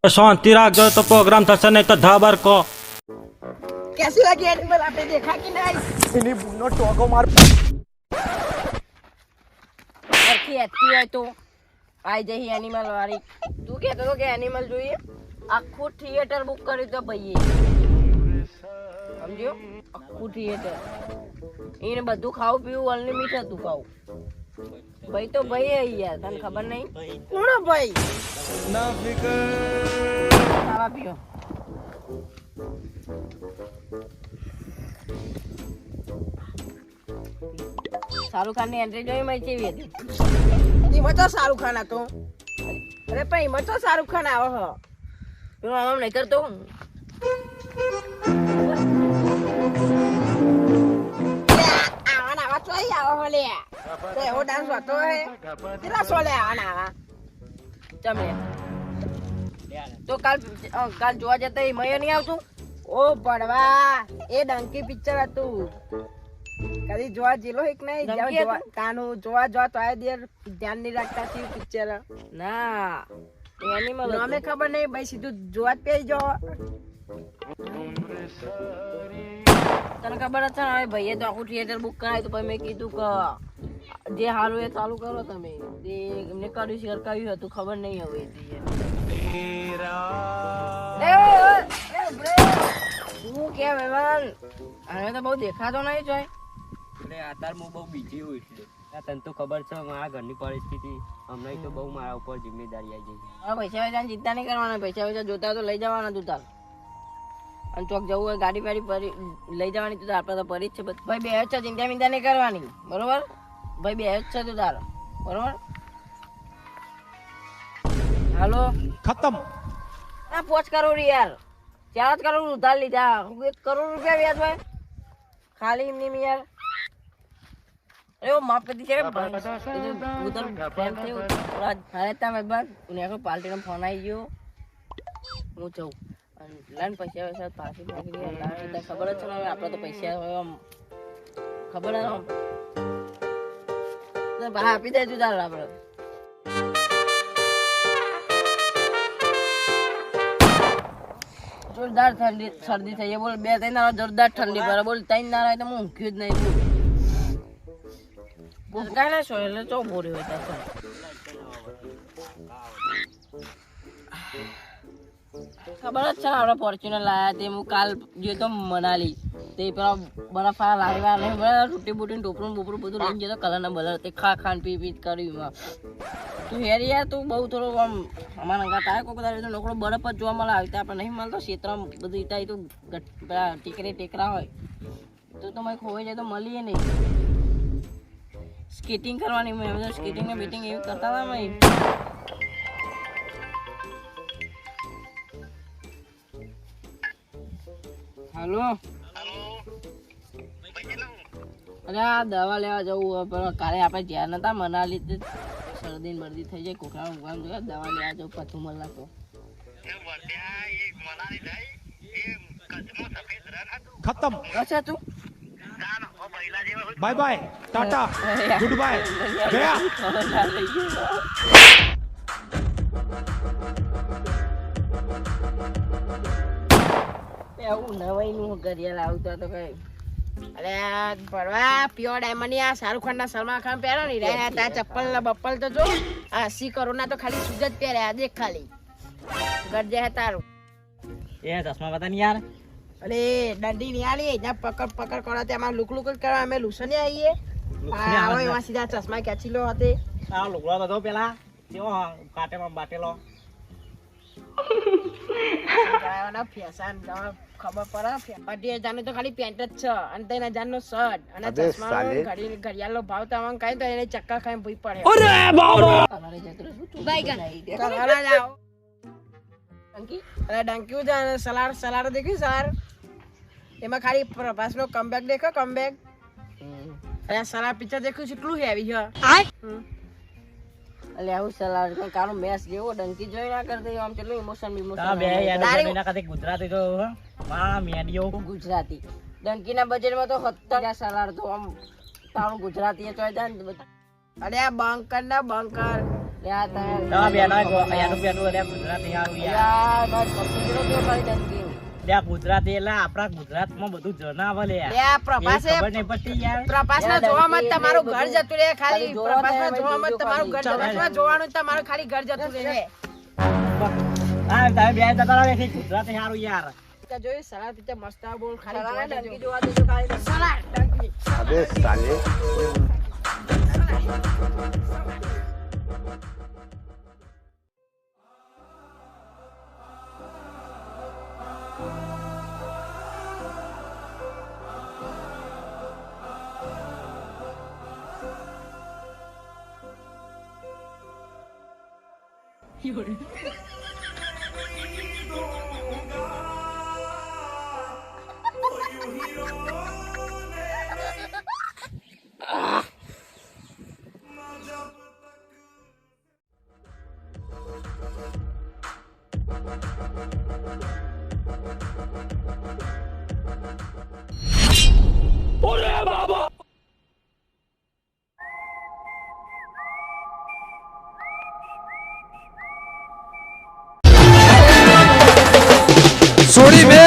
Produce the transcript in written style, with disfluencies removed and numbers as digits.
शांति રાખજો તો પ્રોગ્રામ થશે નહીં તો ધાબર કો कैसी लगी एनिमल आपने देखा कि नहीं इन्हीं बुनो टोको मार रखी आती है तो आई जही एनिमल वाली तू कहतो तो કે એનિમલ જોઈએ આખું થિયેટર બુક કરી તો ભાઈએ સમજ્યો આખું થિયેટર એને બધું ખાવું પીવું અનલિમિટેડ હતું ખાવું ભાઈ તો ભાઈ યાર તને ખબર નહીં કોણ ભાઈ ના ફિકર ખાવા પીઓ શાહરુખ ખાન ની એન્ટ્રી જોઈ મેં કેવી હતી એમાં તો શાહરુખ ખાન હતો અરે પણ એમાં તો શાહરુખ ખાન આવે હ પેલો આમ નહીં કરતો આવા ચોઈ આવો હો લે તો એવો ડાન્સ હોતો હે કેટલા સો લે આવા ચમે તો કાલ જોવા જતા એમાં નહીં આવતું ઓ પડવા એ ડંકી પિક્ચર હતું કદી જોવા જેલો એક નહીં જોવા કાનું જોવા તો આ દેર ધ્યાન નહીં રાખતા છે પિક્ચર ના એનિમલ અમે ખબર નહીં ભાઈ સીધું જોવા જ પેઈ જો તને ખબર છે ને ભાઈએ તો આખું થિયેટર બુક કરાય તો પછી મેં કીધું કે જે હારું એ ચાલુ કરો તમે તે એમને કર્યું શેર કર્યું હતું ખબર નહીં હવે શું કે મહેમાન હવે તો બહુ દેખાતો નહીં જોય એટલે અત્યારે હું બહુ બીજી હોય એટલે તને તો ખબર છે મારા ઘરની પરિસ્થિતિ હમણાં તો બહુ મારા ઉપર જિમ્મેદારી આવી ગઈ હવે પૈસા વૈસા ચિંતા નહીં કરવાના પૈસા વૈસા જોતા તો લઈ જવાના તું તાર અને ચોક જવું હોય ગાડી વાડી લઈ જવાની તું આપણે તો પરી જ છે ભાઈ બે છે ચિંતા મિંતા નહીં કરવાની બરોબર ભાઈ બે છે તું તાર બરોબર હાલો खत्म આ 5 કરોડ યાર 4 કરોડ ઉધાર લીધા 1 કરોડ રૂપિયા વ્યાજ હોય ખાલી એમની યાર અરે માફ કરી દીજે ઉધર પ્રેમ થયો અરે તમે બસ ઉને પાર્ટીનો ફોન આવી ગયો હું જાઉં અને લાન પૈસા વૈસા પાછી માગી લે લાન ખબર જ છે ને આપણે તો પૈસા હોય આમ ખબર જ તો બહાર આપી દેજો તાર આપણે જોરદાર ઠંડી શરદી થઈ બોલ 2-3 દાડા જોરદાર ઠંડી પડે બોલ 3 દાડા તો હું ઊંઘ્યું જ નહીં બોલ કાલે છો એટલે ચો બોરી હોય તા ખબર જ છે આપણે ફોર્ચ્યુનર લાયા તે હું કાલ ગયો તો મનાલી તે પેલા બરફ લાવ્યા નહીં બરાબર તૂટી બૂટીને ટોપરું બોપરું બધું લઈને ગયો કલરના બલર તે ખાન પી કર્યું તું હેરી યાર તું બહુ થોડો આમ અમારા અંગા થાય કોઈ બધા નોકરો બરફ જ જોવા મળે આવી આપણે નહીં મળતો ક્ષેત્રમાં બધું ઈટા તું પેલા ટેકરા હોય તો તમે ખોવાઈ જાય તો મળીએ નહીં સ્કેટિંગ કરવાની મેં બધા સ્કેટિંગ ને બેટિંગ એવું કરતા હતા મેં હેલો અરે આ દવા લેવા જવું પણ કાલે આપણે જ્યાં નતા મનાલી શરદી બરદી થઈ જાય કોકરા ઉગામ જોયા દવા લેવા જવું પાછું મળે તો खत्म અચ્છા તું bye bye tata good bye गया એવું નવાઈનું ઘડિયાળ આવતા તો કઈ અરે પડવા પ્યોર ડાયમંડ આ શાહરુખ ખાન ના સલમાન ખાન પહેરો ને રહ્યા તા ચપ્પલ ને બપ્પલ તો જો 80 કરોડ ના તો ખાલી સૂજ જ પહેર્યા દેખ ખાલી ગરજે હે તારું એ ચશ્મા બતા ને યાર અરે દંડી ની આલી જ્યાં પકડ કરો તેમાં લુક જ કરવા અમે લુસને આવીએ આવો એમાં સીધા ચશ્મા ખેંચી લો હતે આ લુગડો તો પેલા કેવો કાટેમાં બાટેલો ગાયવાના ફેશન ખબર પડે અઢી હજાર નું તો ખાલી પેન્ટ જ છે અને 3000 નો શર્ટ અને ચશ્મા ઘડિયાળ નો ભાવ તો આમ કઈ તો એને ચક્કા ખાઈ ભૂઈ પડે અરે બાબા ડંકી જાને સલાડ દેખ્યું સર એમાં ખાલી પ્રભાસ નો કમબેક દેખો કમબેક અરે સલાડ પિક્ચર દેખ્યું કેટલું હેવી છે અલે આવું સલાડ કારો મેચ જેવો ડંકી જોઈ ના કરતી આમ ચલો ઇમોશન બે યાર એના કદે ગુજરાતી તો માં મેડિયો ગુજરાતી ડંકી ના બજેટ માં તો 70 સલાડ તો આમ તારું ગુજરાતી ચોય જાય અરે આ બંકર ના બંકર યાર તમે બેનો એનું બેનું એટલે ગુજરાતી હારું યાર યાર બસ પતી ગયો તો મારી દંડી ત્યાં ગુજરાતી એટલે આપણા ગુજરાતમાં બધું જણાવે લે યાર યાર પ્રભાસે ખબર નહીં પડતી યાર પ્રભાસના જોવામાં જ તમારું ઘર જતું રહે ખાલી પ્રભાસના જોવામાં જ તમારું ઘર જતું રહે જોવાનું જ તમારું ખાલી ઘર જતું રહે હા તમે બે જતા રહો એટલે ગુજરાતી હારું યાર કે જોઈ સલાડ પીતે મસ્ત બોલ ખાલી ડંકી જોવા દેજો ખાલી સલાડ ડંકી अबे साले સોડી બે